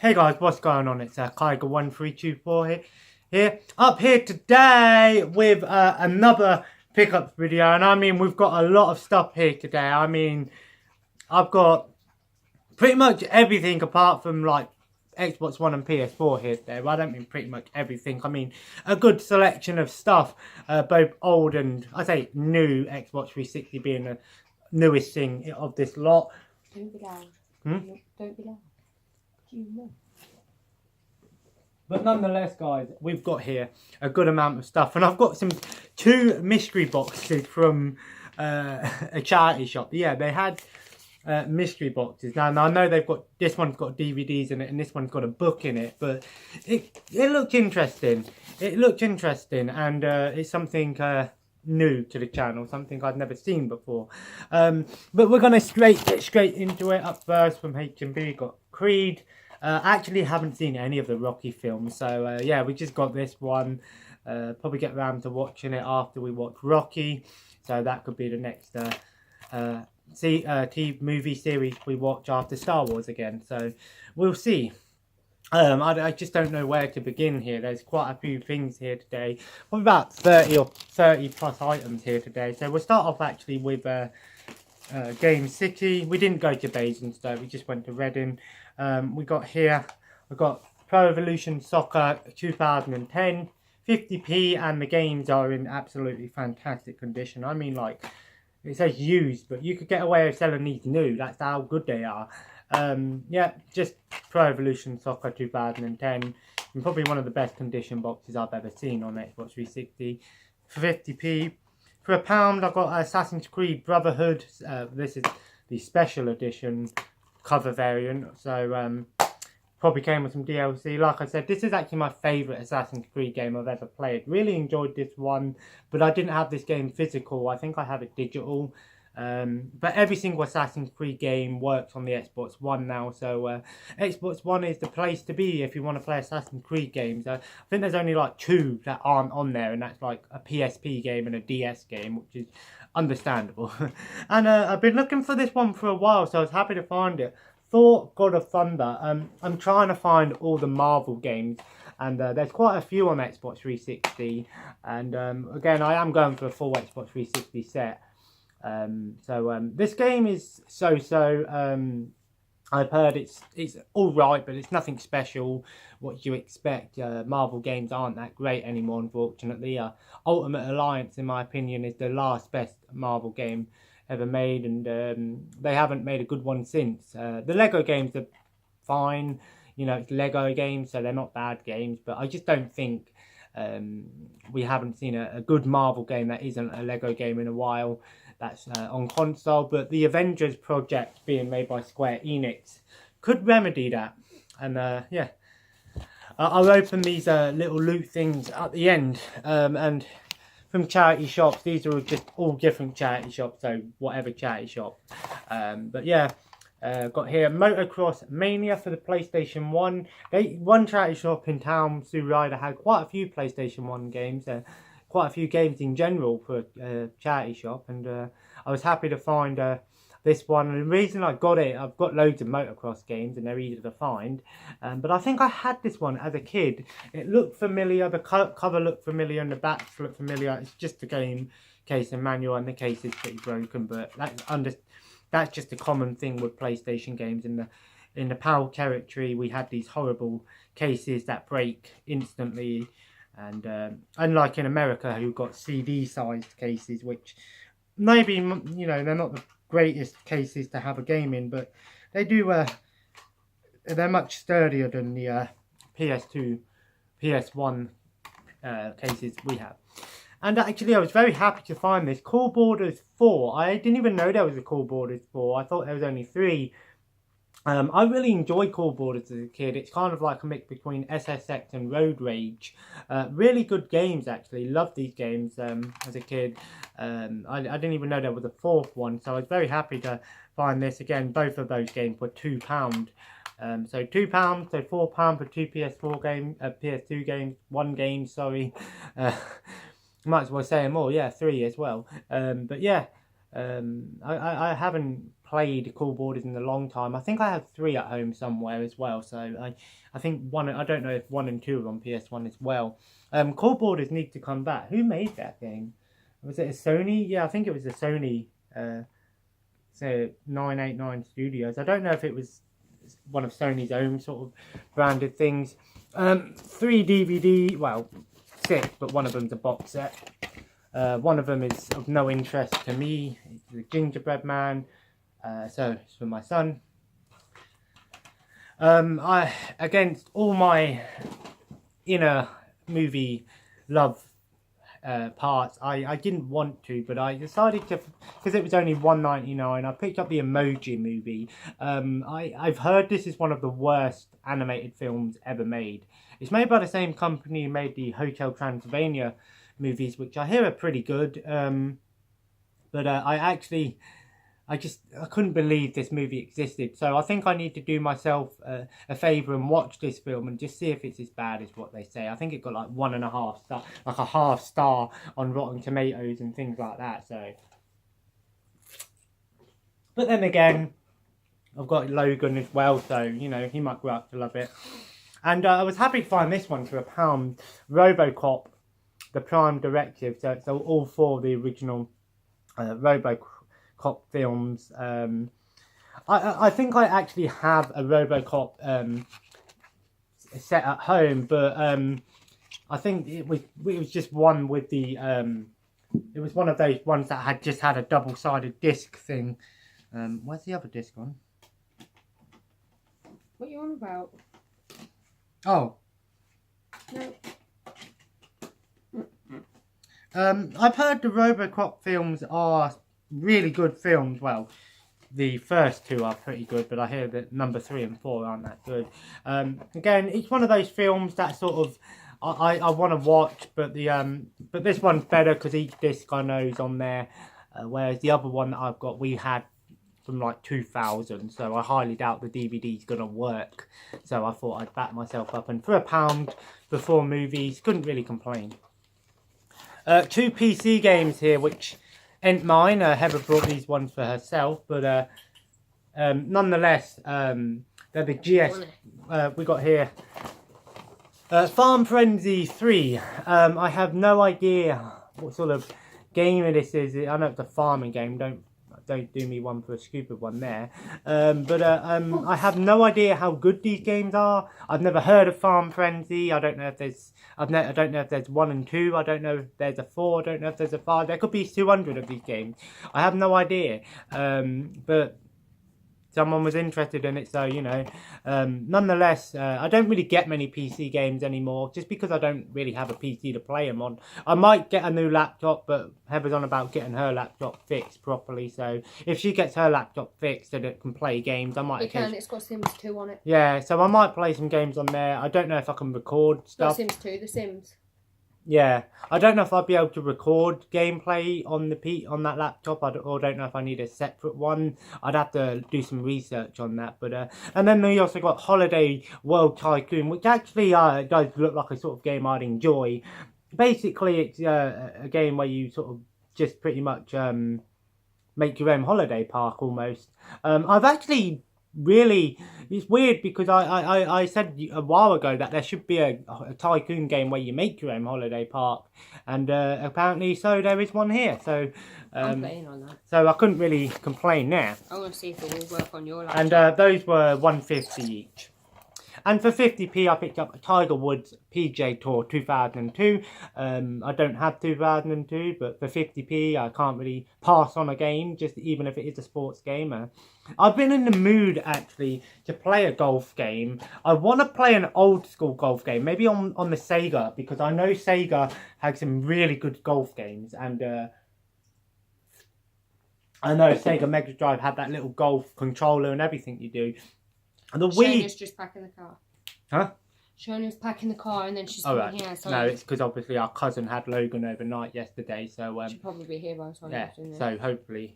Hey guys, what's going on? It's Kyger1324 up here today with another pickup video, and I mean we've got a lot of stuff here today. I mean I've got pretty much everything apart from like Xbox One and PS4 here today. Well, I don't mean pretty much everything. I mean a good selection of stuff, both old and I say new. Xbox 360 being the newest thing of this lot. Don't be loud. Don't be loud. But nonetheless, guys, we've got here a good amount of stuff, and I've got two mystery boxes from a charity shop. Yeah, they had mystery boxes. Now I know they've got, this one's got DVDs in it, and this one's got a book in it. But it looked interesting. It looked interesting, and it's something new to the channel, something I've never seen before. But we're gonna get straight into it. Up first from HMV, got Creed. Actually haven't seen any of the Rocky films, so yeah, we just got this one. Probably get around to watching it after we watch Rocky, so that could be the next TV movie series we watch after Star Wars again, so we'll see. I just don't know where to begin here. There's quite a few things here today. Probably about 30 plus items here today. So we'll start off actually with Game City. We didn't go to Basingstoke, we just went to Reading. We got here, we've got Pro Evolution Soccer 2010, 50p, and the games are in absolutely fantastic condition. I mean, like, it says used, but you could get away with selling these new. That's how good they are. Yeah, just Pro Evolution Soccer 2010, and probably one of the best condition boxes I've ever seen on Xbox 360 for 50p. For £1, I got Assassin's Creed Brotherhood. This is the special edition cover variant, so probably came with some DLC. Like I said, this is actually my favourite Assassin's Creed game I've ever played. Really enjoyed this one, but I didn't have this game physical. I think I have it digital. But every single Assassin's Creed game works on the Xbox One now, so Xbox One is the place to be if you want to play Assassin's Creed games. I think there's only like 2 that aren't on there, and that's like a PSP game and a DS game, which is understandable. And I've been looking for this one for a while, so I was happy to find it. Thor: God of Thunder. I'm trying to find all the Marvel games, and there's quite a few on Xbox 360, and again, I am going for a full Xbox 360 set. This game is so-so. I've heard it's alright, but it's nothing special. What you expect. Marvel games aren't that great anymore, unfortunately. Ultimate Alliance, in my opinion, is the last best Marvel game ever made, and they haven't made a good one since. The Lego games are fine. You know, it's Lego games, so they're not bad games, but I just don't think we haven't seen a good Marvel game that isn't a Lego game in a while. That's on console, but the Avengers project being made by Square Enix could remedy that. And yeah, I'll open these little loot things at the end, and from charity shops. These are just all different charity shops, so whatever charity shop. But yeah, got here Motocross Mania for the PlayStation 1. One charity shop in town, Sue Ryder, had quite a few PlayStation 1 games. Quite a few games in general for a charity shop, and I was happy to find this one. And the reason I got it, I've got loads of motocross games and they're easy to find, but I think I had this one as a kid. It looked familiar, the cover looked familiar and the backs looked familiar. It's just the game case and manual, and the case is pretty broken, but that's just a common thing with PlayStation games. In the PAL territory, we had these horrible cases that break instantly. And unlike in America, who got CD-sized cases, which maybe, you know, they're not the greatest cases to have a game in, but they do, they're much sturdier than the PS2, PS1 cases we have. And actually, I was very happy to find this Call Borders 4. I didn't even know there was a Call Borders 4. I thought there was only 3. I really enjoyed Call Borders as a kid. It's kind of like a mix between SSX and Road Rage. Really good games, actually. Loved these games as a kid. I didn't even know there was a 4th one, so I was very happy to find this. Again, both of those games were £2. So £2, so £4 for 2 PS4 games, PS2 games, 1 game, sorry. Might as well say more, yeah, 3 as well. But yeah, I haven't played Cool Borders in a long time. I think I have 3 at home somewhere as well. So I think one. I don't know if 1 and 2 are on PS1 as well. Cool Borders need to come back. Who made that game? Was it a Sony? Yeah, I think it was a Sony. So 989 Studios. I don't know if it was one of Sony's own sort of branded things. 3 DVD. Well, 6, but one of them's a box set. One of them is of no interest to me. It's the Gingerbread Man. So it's for my son. I, against all my inner movie love parts, I didn't want to, but I decided to, because it was only $1.99. I picked up the Emoji Movie. I've heard this is one of the worst animated films ever made. It's made by the same company who made the Hotel Transylvania movies, which I hear are pretty good. But I couldn't believe this movie existed. So I think I need to do myself a favour and watch this film and just see if it's as bad as what they say. I think it got like 1.5 star, like a half star on Rotten Tomatoes and things like that. So, but then again, I've got Logan as well, so you know he might grow up to love it. And I was happy to find this one for £1. RoboCop, the Prime Directive. So it's all 4 of the original RoboCop films. I think I actually have a RoboCop set at home, but I think it was just one with the it was one of those ones that had just had a double-sided disc thing. Where's the other disc on? What are you on about? Oh. No. I've heard the RoboCop films are really good films. Well, the first 2 are pretty good, but I hear that number 3 and 4 aren't that good. Again, it's one of those films that sort of I want to watch, but but this one's better because each disc I know is on there, whereas the other one that I've got we had from like 2000, so I highly doubt the DVD's gonna work. So I thought I'd back myself up, and for £1 for 4 movies, couldn't really complain. 2 PC games here, which ain't mine. Heather brought these ones for herself, but nonetheless, they're the GS. We got here Farm Frenzy 3. I have no idea what sort of game this is. I know it's a farming game. Don't do me one for a stupid one there. I have no idea how good these games are. I've never heard of Farm Frenzy. I don't know if there's. I don't know if there's 1 and 2. I don't know if there's a 4. I don't know if there's a 5. There could be 200 of these games. I have no idea. But someone was interested in it, so you know. Nonetheless, I don't really get many PC games anymore, just because I don't really have a PC to play them on. I might get a new laptop, but Heather's on about getting her laptop fixed properly, so if she gets her laptop fixed and it can play games, I might... It can, it's got Sims 2 on it. Yeah, so I might play some games on there. I don't know if I can record stuff. Not Sims 2, The Sims. Yeah, I don't know if I'd be able to record gameplay on on that laptop. Or don't know if I need a separate one. I'd have to do some research on that. But and then we also got Holiday World Tycoon, which actually does look like a sort of game I'd enjoy. Basically, it's a game where you sort of just pretty much make your own holiday park almost. I've actually... Really, it's weird because I said a while ago that there should be a tycoon game where you make your own holiday park, and apparently so there is one here. So I'm playing on that. So I couldn't really complain there. I want to see if it will work on your laptop. And those were $1.50 each. And for 50p, I picked up a Tiger Woods PJ Tour 2002. I don't have 2002, but for 50p, I can't really pass on a game, just even if it is a sports game. I've been in the mood, actually, to play a golf game. I want to play an old school golf game, maybe on the Sega, because I know Sega had some really good golf games. And I know Sega Mega Drive had that little golf controller and everything you do. The Wii... Shonia's just packing the car. Huh? Shonia's packing the car and then she's right. here. So no, it's because obviously our cousin had Logan overnight yesterday, so she'll probably be here by the time. Yeah, so hopefully.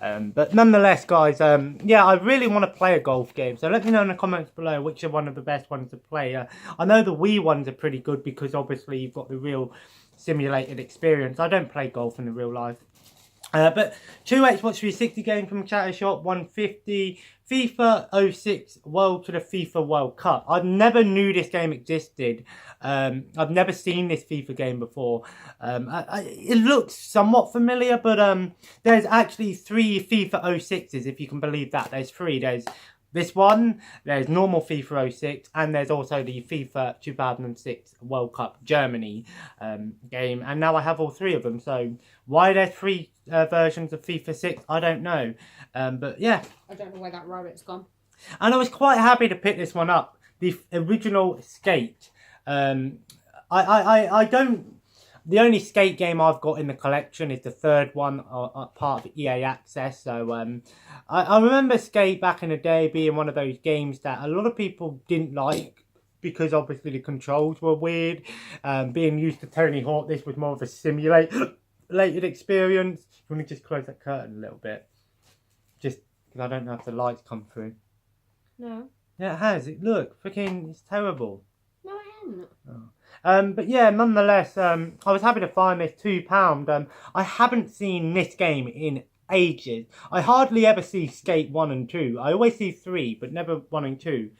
But nonetheless, guys, yeah, I really want to play a golf game. So let me know in the comments below which are one of the best ones to play. I know the Wii ones are pretty good because obviously you've got the real simulated experience. I don't play golf in the real life. But 2 Xbox 360 games from Chatter Shop, 150. FIFA 06 World to the FIFA World Cup. I never knew this game existed. I've never seen this FIFA game before. It looks somewhat familiar, but there's actually 3 FIFA 06s, if you can believe that. There's 3. There's this one, there's normal FIFA 06, and there's also the FIFA 2006 World Cup Germany game. And now I have all 3 of them. So why there's 3 versions of FIFA 6, I don't know. But yeah. I don't know where that rabbit's gone. And I was quite happy to pick this one up. The original Skate. I don't... The only Skate game I've got in the collection is the 3rd one, part of EA Access. So I remember Skate back in the day being one of those games that a lot of people didn't like, because obviously the controls were weird. Being used to Tony Hawk, this was more of a simulated experience. You want to just close that curtain a little bit? Just because I don't know if the lights come through. No. Yeah, it has. Look, freaking, it's terrible. No, I haven't. Oh. But yeah, nonetheless, I was happy to find this £2. I haven't seen this game in ages. I hardly ever see Skate 1 and 2. I always see 3, but never 1 and 2.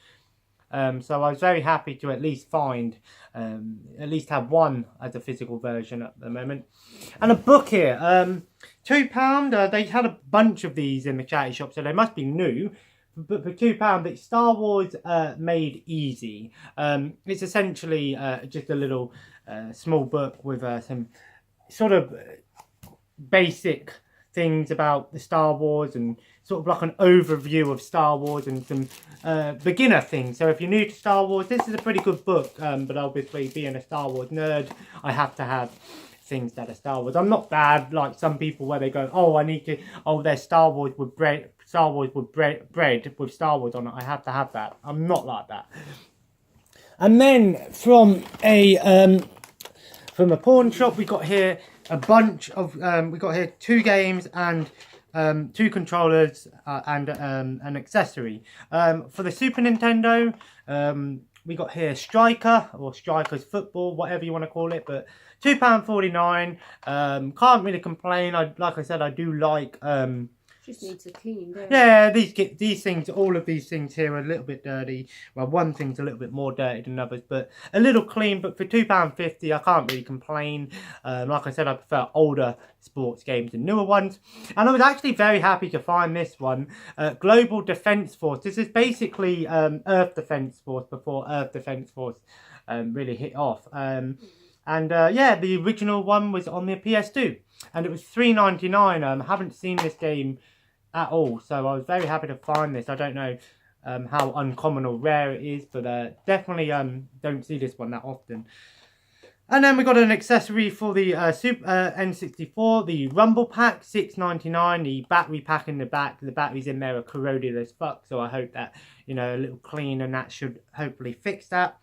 So I was very happy to at least find, at least have 1 as a physical version at the moment. And a book here, £2. They had a bunch of these in the charity shop, so they must be new. But for £2, it's Star Wars Made Easy. It's essentially just a little small book with some sort of basic things about the Star Wars, and sort of like an overview of Star Wars and some beginner things. So if you're new to Star Wars, this is a pretty good book. But obviously, being a Star Wars nerd, I have to have things that are Star Wars. I'm not bad like some people where they go, oh, I need to, oh, there's Star Wars with bread, Star Wars with bread with Star Wars on it. I have to have that. I'm not like that. And then from a pawn shop, we got here a bunch of we got here 2 games and 2 controllers and an accessory. For the Super Nintendo, we got here Striker, or Strikers Football, whatever you want to call it, but £2.49. Can't really complain. Like I said, I do like. Just needs a clean, don't it? Yeah, these things, all of these things here are a little bit dirty. Well, one thing's a little bit more dirty than others, but a little clean. But for £2.50, I can't really complain. Like I said, I prefer older sports games than newer ones. And I was actually very happy to find this one, Global Defence Force. This is basically Earth Defence Force before Earth Defence Force really hit off. Yeah, the original one was on the PS2, and it was $3.99. I haven't seen this game at all, so I was very happy to find this. I don't know how uncommon or rare it is, but definitely don't see this one that often. And then we got an accessory for the Super N64, the Rumble Pack, $6.99. The battery pack in the back, the batteries in there are corroded as fuck, so I hope that, you know, a little clean and that should hopefully fix that.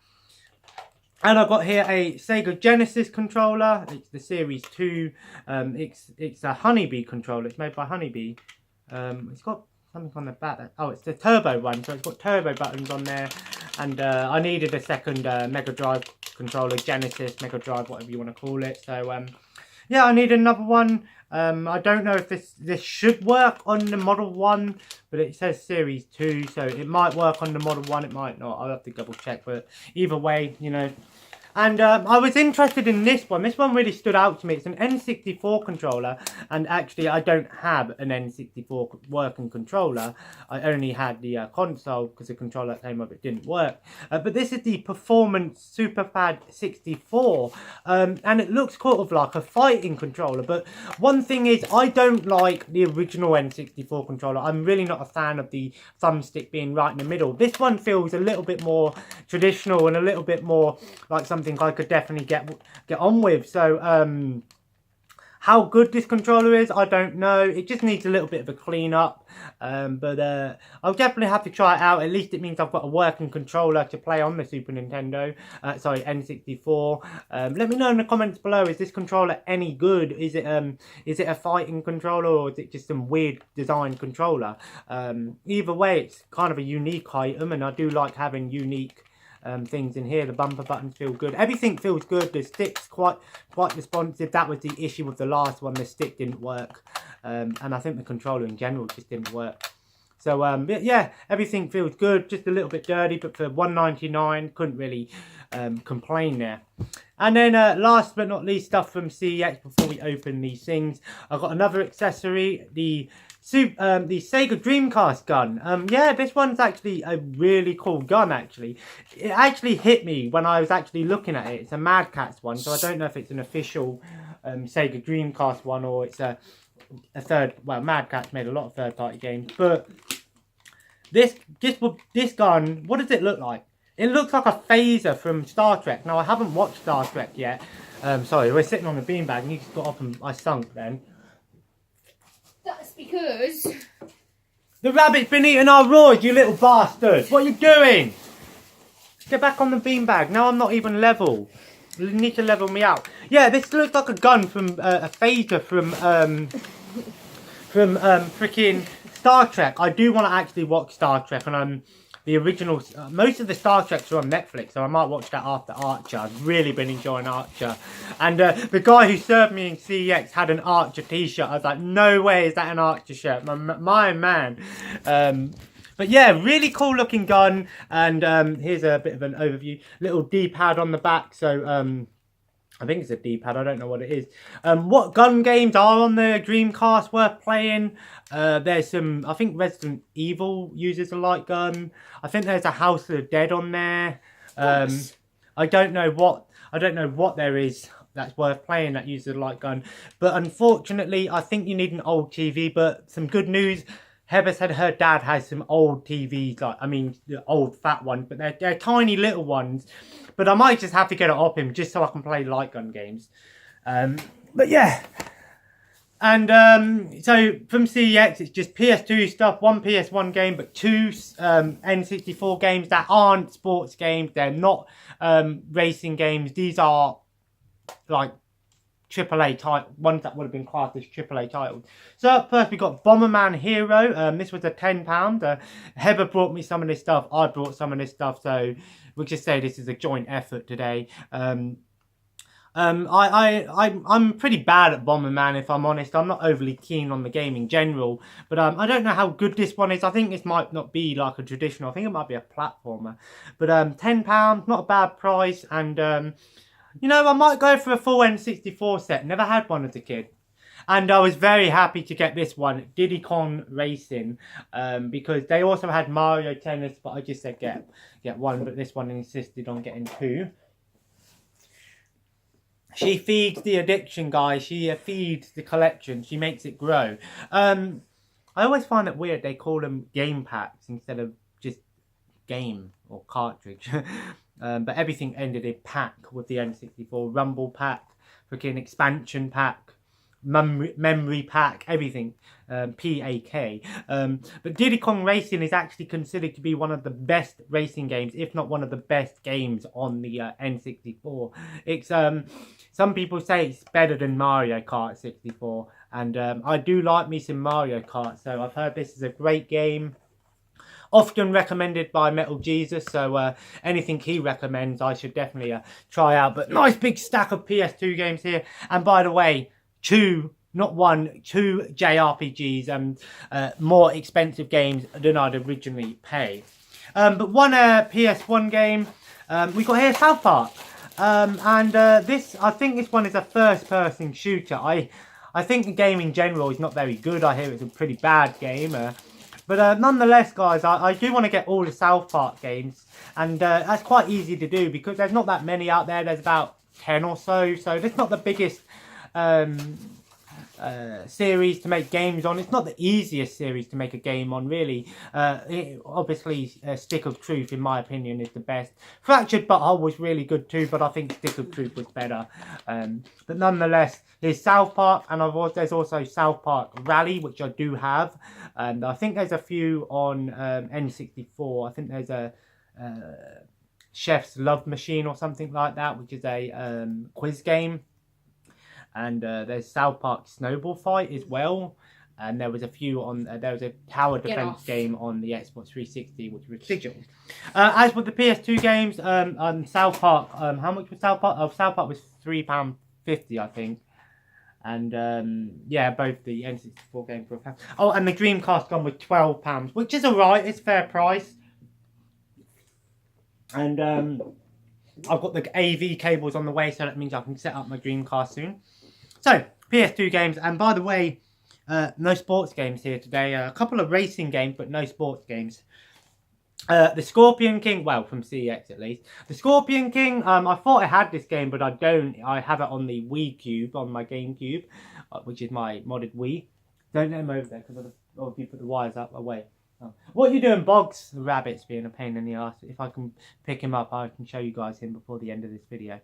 And I've got here a Sega Genesis controller. It's the Series 2. It's a Honeybee controller. It's made by Honeybee. It's got something on the back. Oh, it's the turbo one. So it's got turbo buttons on there. And I needed a second Mega Drive controller. Genesis, Mega Drive, whatever you want to call it. So, yeah, I need another one. I don't know if this should work on the Model 1, but it says Series 2, so it might work on the Model 1, it might not. I'll have to double check, but either way, you know. And I was interested in this one. This one really stood out to me. It's an N64 controller, and actually I don't have an N64 working controller. I only had the console, because the controller that came up, it didn't work. But this is the Performance SuperPad 64, and it looks sort of like a fighting controller. But one thing is, I don't like the original N64 controller. I'm really not a fan of the thumbstick being right in the middle. This one feels a little bit more traditional and a little bit more like something I could definitely get on with. So how good this controller is, I don't know. It just needs a little bit of a clean up, but I'll definitely have to try it out. At least it means I've got a working controller to play on the Super Nintendo, sorry, N64. Let me know in the comments below, is this controller any good? Is it a fighting controller, or is it just some weird design controller? Either way, it's kind of a unique item, and I do like having unique things in here. The bumper buttons feel good. Everything feels good. The stick's quite responsive. That was the issue with the last one. The stick didn't work. and I think the controller in general just didn't work. So yeah, everything feels good, just a little bit dirty, but for $1.99, couldn't really complain there. And then last but not least, stuff from CEX before we open these things. I've got another accessory, the Sega Dreamcast gun. Yeah, this one's actually a really cool gun, actually. It actually hit me when I was actually looking at it. It's a Mad Catz one, so I don't know if it's an official Sega Dreamcast one or it's a third. Well, Mad Catz made a lot of third-party games, but this gun, what does it look like? It looks like a phaser from Star Trek. Now, I haven't watched Star Trek yet. Sorry, we're sitting on a beanbag and you just got up and I sunk then. That's because The rabbit's been eating our raws, you little bastard. What are you doing? Get back on the beanbag. Now I'm not even level. You need to level me out. Yeah, this looks like a gun from a phaser from freaking Star Trek. I do want to actually watch Star Trek, and the original, most of the Star Treks are on Netflix, so I might watch that after Archer. I've really been enjoying Archer. And the guy who served me in CEX had an Archer t-shirt. I was like, no way is that an Archer shirt. My man. But yeah, really cool looking gun. And here's a bit of an overview. Little D-pad on the back, so I think it's a D-pad, I don't know what it is. What gun games are on the Dreamcast worth playing? There's some, I think Resident Evil uses a light gun. I think there's a House of the Dead on there. I don't know what there is that's worth playing that uses a light gun. But unfortunately, I think you need an old TV. But some good news, Heather said her dad has some old TVs, like, I mean, the old fat ones, but they're tiny little ones. But I might just have to get it off him just so I can play light gun games. But yeah. And so from CEX, it's just PS2 stuff, one PS1 game, but two N64 games that aren't sports games. They're not racing games. These are like AAA title, ones that would have been classed as AAA titles. So up first we got Bomberman Hero. This was a £10. Heather brought me some of this stuff. I brought some of this stuff. So we'll just say this is a joint effort today. I'm pretty bad at Bomberman, if I'm honest. I'm not overly keen on the game in general. But I don't know how good this one is. I think this might not be like a traditional. I think it might be a platformer. But £10, not a bad price. And you know, I might go for a full N64 set. Never had one as a kid. And I was very happy to get this one, Diddy Kong Racing, because they also had Mario Tennis, but I just said get one, but this one insisted on getting two. She feeds the addiction, guys. She feeds the collection. She makes it grow. I always find it weird they call them game packs instead of just game or cartridge. But everything ended in pack with the N64. Rumble pack, freaking expansion pack, memory pack, everything. PAK. But Diddy Kong Racing is actually considered to be one of the best racing games, if not one of the best games on the N64. It's some people say it's better than Mario Kart 64, and I do like me some Mario Kart, so I've heard this is a great game. Often recommended by Metal Jesus, so anything he recommends I should definitely try out. But nice big stack of PS2 games here, and by the way, two JRPGs and more expensive games than I'd originally pay. But one PS1 game, we got here South Park. And I think this one is a first-person shooter. I think the game in general is not very good. I hear it's a pretty bad game. But nonetheless, guys, I do want to get all the South Park games. And that's quite easy to do because there's not that many out there. There's about 10 or so. So it's not the biggest series to make games on. It's not the easiest series to make a game on, really. Obviously, Stick of Truth, in my opinion, is the best. Fractured Butthole was really good too, but I think Stick of Truth was better. But nonetheless, there's South Park, and there's also South Park Rally, which I do have. And I think there's a few on N64. I think there's a Chef's Love Machine or something like that, which is a quiz game. And there's South Park Snowball Fight as well. And there was a few on, there was a tower defense game on the Xbox 360, which was digital. As with the PS2 games, South Park, how much was South Park? South Park was £3.50, I think. And yeah, both the N64 games were £1. Oh, and the Dreamcast gone with £12, which is alright. It's fair price. And I've got the AV cables on the way, so that means I can set up my Dreamcast soon. So, PS2 games, and by the way, no sports games here today. A couple of racing games, but no sports games. The Scorpion King, well, from CEX at least. The Scorpion King, I thought I had this game, but I don't. I have it on the Wii Cube, on my GameCube, which is my modded Wii. Don't let him over there, because if you put the wires up away. Oh. What are you doing, Boggs? The rabbit's being a pain in the ass. If I can pick him up, I can show you guys him before the end of this video.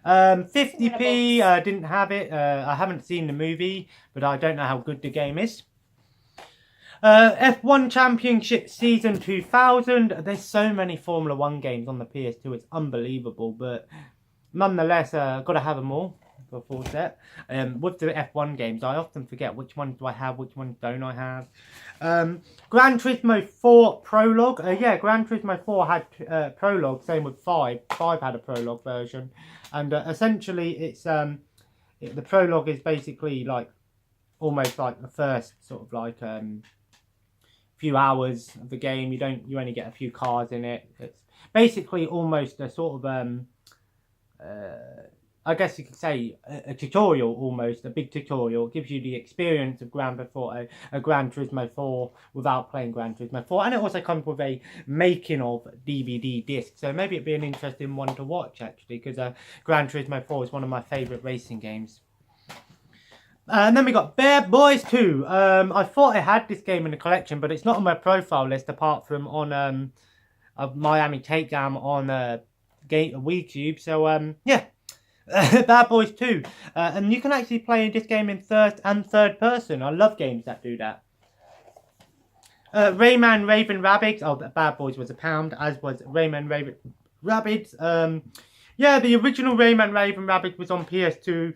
50p, didn't have it. I haven't seen the movie, but I don't know how good the game is. F1 Championship Season 2000. There's so many Formula 1 games on the PS2. It's unbelievable, but nonetheless, got to have them all for a full set. With the F1 games, I often forget which ones do I have, which ones don't I have. Gran Turismo 4 Prologue. Yeah, Gran Turismo 4 had Prologue, same with 5. 5 had a Prologue version. And essentially, it's the Prologue is basically like almost like the first sort of like few hours of the game. You only get a few cars in it. It's basically almost a sort of I guess you could say a tutorial, almost a big tutorial. It gives you the experience of Gran Turismo 4 without playing Gran Turismo 4, and it also comes with a making of DVD disc. So maybe it'd be an interesting one to watch actually, because Gran Turismo 4 is one of my favourite racing games. And then we got Bad Boys 2. I thought I had this game in the collection, but it's not on my profile list apart from on Miami Takedown on Wii Cube. So yeah, Bad Boys 2. And you can actually play this game in third person. I love games that do that. Rayman Raving Rabbids. Oh, Bad Boys was £1, as was Rayman Raving Rabbids. Yeah, the original Rayman Raving Rabbids was on PS2.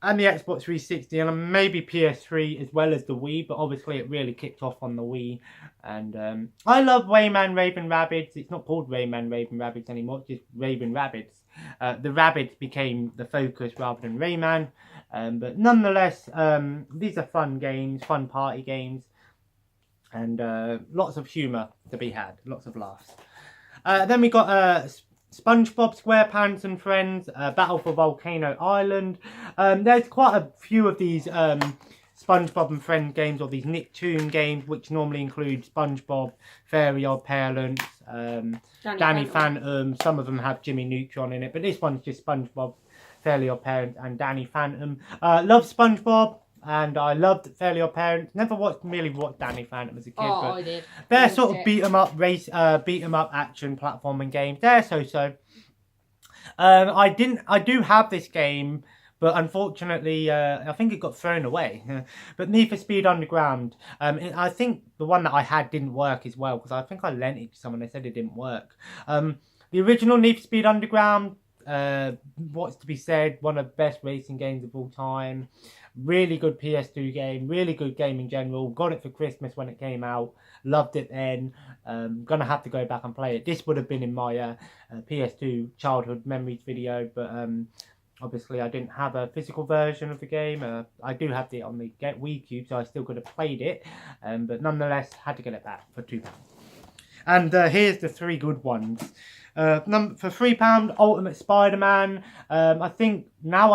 And the Xbox 360 and maybe PS3 as well as the Wii, but obviously it really kicked off on the Wii. And I love Rayman Raving Rabbids. It's not called Rayman Raving Rabbids anymore, it's just Raving Rabbids. The Rabbids became the focus rather than Rayman. But nonetheless, these are fun games, fun party games. And lots of humour to be had, lots of laughs. Then we got SpongeBob SquarePants and Friends, Battle for Volcano Island. There's quite a few of these SpongeBob and Friends games, or these Nicktoon games, which normally include SpongeBob, Fairy Odd Parents, Danny Phantom. Some of them have Jimmy Neutron in it, but this one's just SpongeBob, Fairly Odd Parents, and Danny Phantom. Love SpongeBob. And I loved Fairly Odd Parents. Never really watched Danny Phantom as a kid. Oh, but I did. they're sort of beat 'em up action platforming games. They're so. I do have this game, but unfortunately, I think it got thrown away. But Need for Speed Underground. I think the one that I had didn't work as well, because I think I lent it to someone. They said it didn't work. The original Need for Speed Underground. What's to be said? One of the best racing games of all time. Really good PS2 game, really good game in general. Got it for Christmas when it came out. Loved it then. Gonna have to go back and play it. This would have been in my PS2 childhood memories video, but obviously I didn't have a physical version of the game. I do have it on the Wii Cube, so I still could have played it. But nonetheless, had to get it back for £2. And here's the 3 good ones. For £3, Ultimate Spider-Man. I think now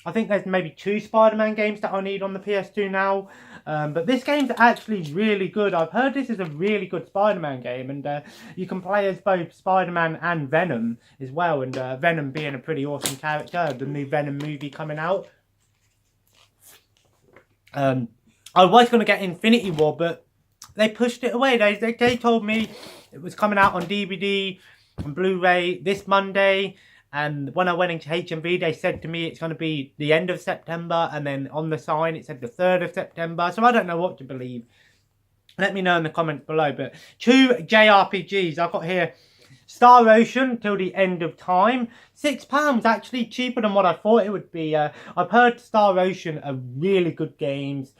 I think there's maybe 2 Spider-Man games that I need on the PS2 now. But this game's actually really good. I've heard this is a really good Spider-Man game. And you can play as both Spider-Man and Venom as well. And Venom being a pretty awesome character. The new Venom movie coming out. I was going to get Infinity War, but they pushed it away. They told me it was coming out on DVD and Blu-ray this Monday. And when I went into HMV, they said to me it's going to be the end of September. And then on the sign, it said the 3rd of September. So I don't know what to believe. Let me know in the comments below. But 2 JRPGs. I've got here Star Ocean Till the End of Time. £6, actually cheaper than what I thought it would be. I've heard Star Ocean are really good games.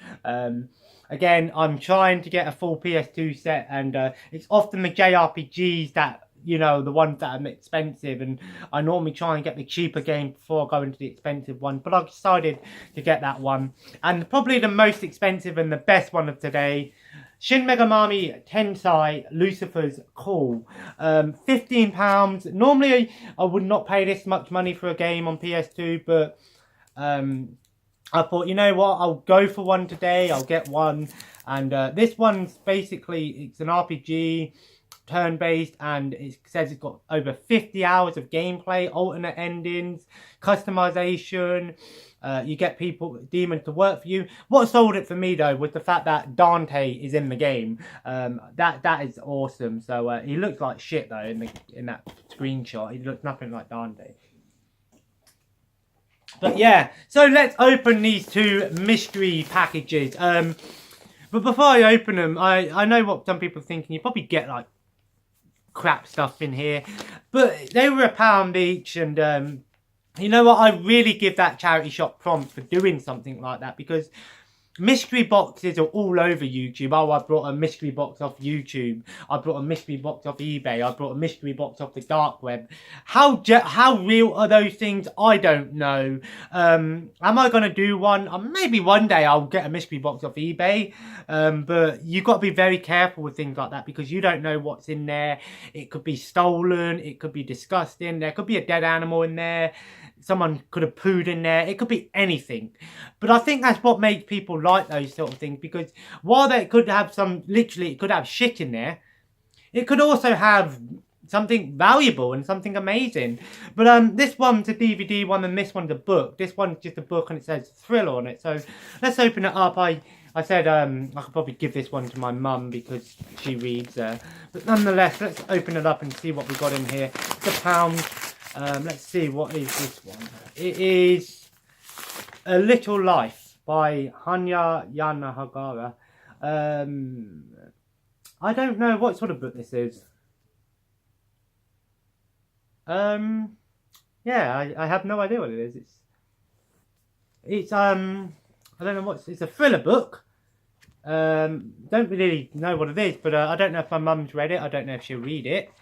Again, I'm trying to get a full PS2 set. And it's often the JRPGs that you know, the ones that are expensive, and I normally try and get the cheaper game before I go into the expensive one, but I decided to get that one. And probably the most expensive and the best one of today, Shin Megami Tensei Lucifer's Call. £15. Normally I would not pay this much money for a game on PS2, but I thought, you know what, I'll go for one today, I'll get one. And this one's basically, it's an RPG, turn-based, and it says it's got over 50 hours of gameplay, alternate endings, customization. You get demons to work for you. What sold it for me though was the fact that Dante is in the game. That is awesome. So he looks like shit though in that screenshot. He looks nothing like Dante. But yeah, so let's open these two mystery packages. But before I open them, I know what some people are thinking. You probably get like crap stuff in here, but they were £1 each, and you know what, I really give that charity shop prompts for doing something like that, because mystery boxes are all over YouTube. Oh, I brought a mystery box off YouTube. I brought a mystery box off eBay. I brought a mystery box off the dark web. How real are those things? I don't know. Am I going to do one? Maybe one day I'll get a mystery box off eBay. But you've got to be very careful with things like that, because you don't know what's in there. It could be stolen. It could be disgusting. There could be a dead animal in there. Someone could have pooed in there. It could be anything. But I think that's what makes people like those sort of things, because while they could have it could have shit in there, it could also have something valuable and something amazing. But this one's a DVD one and this one's a book. This one's just a book and it says Thriller on it. So let's open it up. I said I could probably give this one to my mum because she reads. But nonetheless, let's open it up and see what we got in here. It's £1. Let's see, what is this one? It is A Little Life by Hanya Yanahagara. I don't know what sort of book this is. Yeah, I have no idea what it is. It's I don't know it's a thriller book. Don't really know what it is, but I don't know if my mum's read it. I don't know if she'll read it.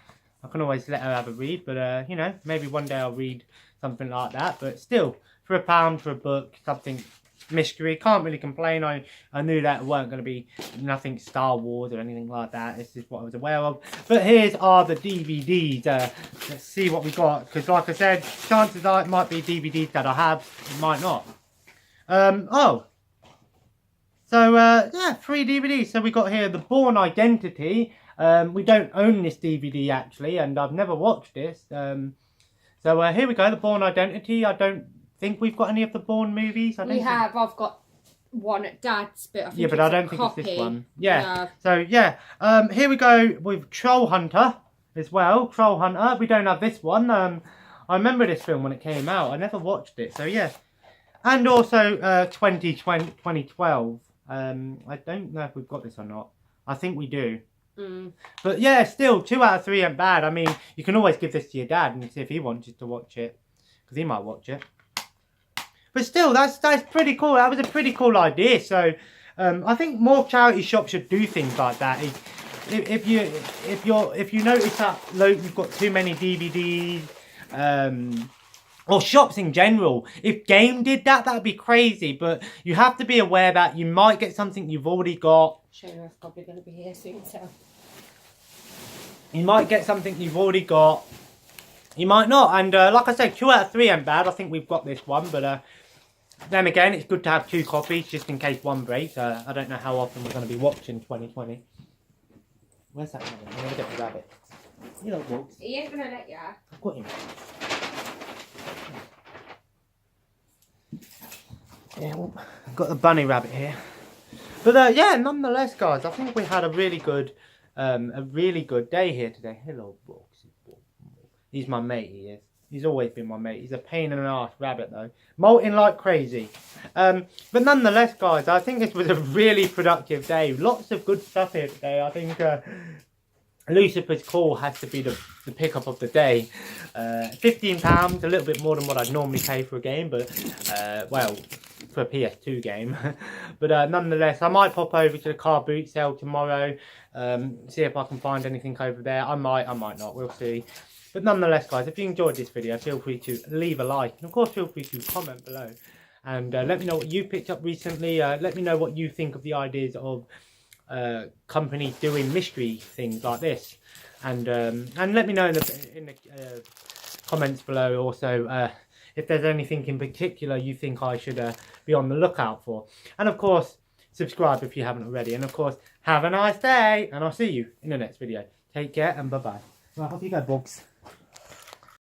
I can always let her have a read, but you know, maybe one day I'll read something like that. But still, for £1 for a book, something mystery, can't really complain. I knew that it weren't going to be nothing Star Wars or anything like that. This is what I was aware of. But here's are the DVDs. Let's see what we got, because like I said, chances are it might be DVDs that I have, it might not. Oh. So, yeah, 3 DVDs. So we got here The Bourne Identity. We don't own this DVD actually, and I've never watched this. So here we go, The Bourne Identity. I don't think we've got any of the Bourne movies. We have. I've got one at Dad's, but I think but I don't think it's this one. Yeah. So yeah, here we go with Troll Hunter as well. Troll Hunter. We don't have this one. I remember this film when it came out. I never watched it. So yeah, and also 2012. I don't know if we've got this or not. I think we do. But yeah, still 2 out of 3 ain't bad. I mean, you can always give this to your dad and see if he wanted to watch it, because he might watch it. But still, that's pretty cool. That was a pretty cool idea. So I think more charity shops should do things like that. If you notice that you've got too many DVDs, or shops in general, if Game did that, that'd be crazy. But you have to be aware that you might get something you've already got. Shayna's probably going to be here soon, so you might get something you've already got. You might not. And like I said, 2 out of 3 ain't bad. I think we've got this one. But then again, it's good to have 2 copies just in case one breaks. I don't know how often we're going to be watching 2020. Where's that rabbit? I'm going to get the rabbit. You know, walks. he ain't going to let you. I've got him. Yeah, well, I've got the bunny rabbit here. But yeah, nonetheless, guys, I think we had a really good day here today. Hello, Brooks. He's my mate, he is. He's always been my mate. He's a pain in the arse rabbit, though. Molting like crazy. But nonetheless, guys, I think this was a really productive day. Lots of good stuff here today. I think Lucifer's Call has to be the pickup of the day. £15, a little bit more than what I'd normally pay for a game. But, well, for a PS2 game. But nonetheless, I might pop over to the car boot sale tomorrow, see if I can find anything over there. I might not, we'll see. But nonetheless, guys, if you enjoyed this video, feel free to leave a like, and of course feel free to comment below, and let me know what you picked up recently. Let me know what you think of the ideas of companies doing mystery things like this, and let me know in the comments below also if there's anything in particular you think I should be on the lookout for. And of course, subscribe if you haven't already. And of course, have a nice day, and I'll see you in the next video. Take care and bye bye. Right, off you go, bugs.